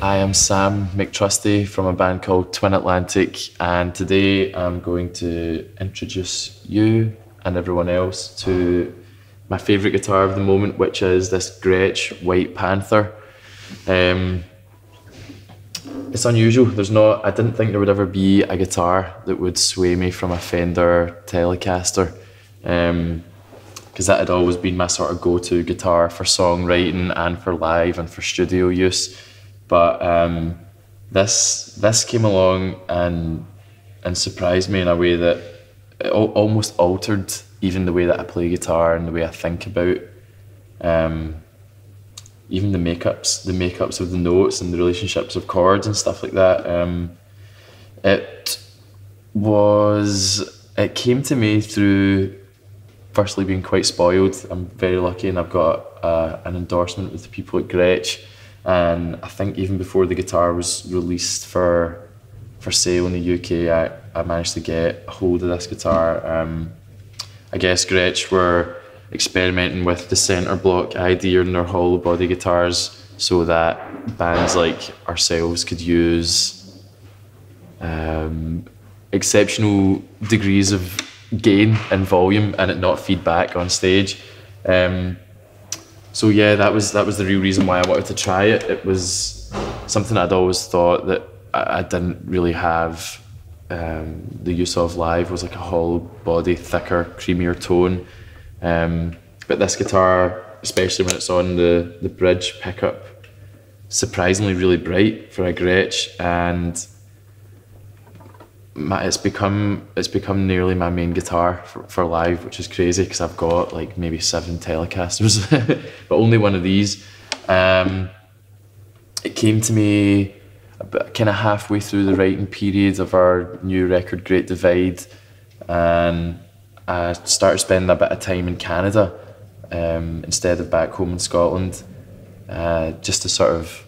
I am Sam McTrusty from a band called Twin Atlantic, and today I'm going to introduce you and everyone else to my favourite guitar of the moment, which is this Gretsch Panther. It's unusual. I didn't think there would ever be a guitar that would sway me from a Fender Telecaster, because that had always been my sort of go-to guitar for songwriting and for live and for studio use. But this came along and surprised me in a way that it almost altered even the way that I play guitar and the way I think about even the makeups of the notes and the relationships of chords and stuff like that. It came to me through firstly being quite spoiled. I'm very lucky, and I've got an endorsement with the people at Gretsch. And I think even before the guitar was released for sale in the UK, I managed to get a hold of this guitar. I guess Gretsch were experimenting with the Center-Block idea in their hollow body guitars so that bands like ourselves could use exceptional degrees of gain and volume and it not feed back on stage. So yeah, that was the real reason why I wanted to try it. It was something I'd always thought that I didn't really have the use of live, was like a hollow body, thicker, creamier tone. But this guitar, especially when it's on the bridge pickup, surprisingly really bright for a Gretsch, and it's become nearly my main guitar for live, which is crazy because I've got like maybe 7 Telecasters, but only one of these. It came to me kind of halfway through the writing period of our new record, Great Divide, and I started spending a bit of time in Canada instead of back home in Scotland, just to sort of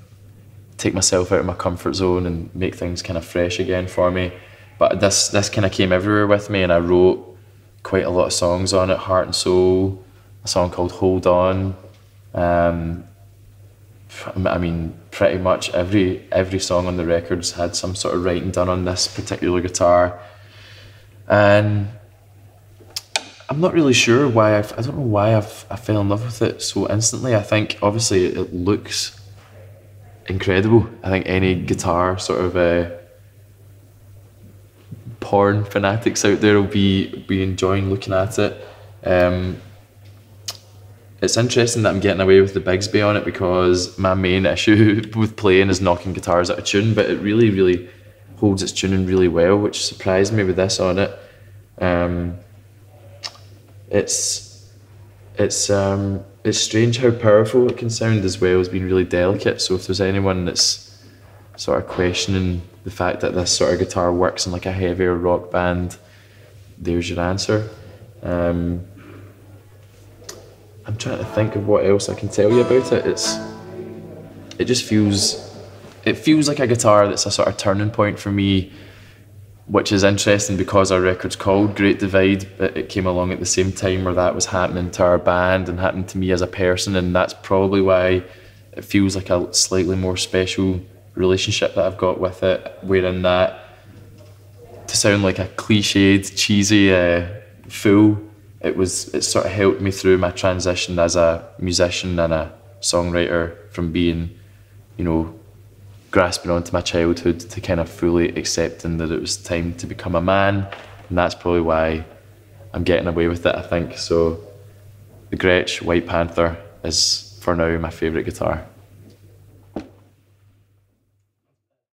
take myself out of my comfort zone and make things kind of fresh again for me. But this kind of came everywhere with me, and I wrote quite a lot of songs on it. Heart and Soul, a song called Hold On. I mean, pretty much every song on the records had some sort of writing done on this particular guitar. And I'm not really sure why I don't know why I fell in love with it so instantly. I think obviously it looks incredible. I think any guitar sort of porn fanatics out there will be enjoying looking at it. It's interesting that I'm getting away with the Bigsby on it, because my main issue with playing is knocking guitars out of tune, but it really, really holds its tuning really well, which surprised me with this on it. It's strange how powerful it can sound as well as being really delicate. So if there's anyone that's sort of questioning the fact that this sort of guitar works in like a heavier rock band, there's your answer. I'm trying to think of what else I can tell you about it. It feels like a guitar that's a sort of turning point for me, which is interesting because our record's called Great Divide, but it came along at the same time where that was happening to our band and happening to me as a person, and that's probably why it feels like a slightly more special relationship that I've got with it, wherein that, to sound like a cliched, cheesy fool, it sort of helped me through my transition as a musician and a songwriter from being, you know, grasping onto my childhood to kind of fully accepting that it was time to become a man, and that's probably why I'm getting away with it, I think. So the Gretsch Panther is for now my favourite guitar.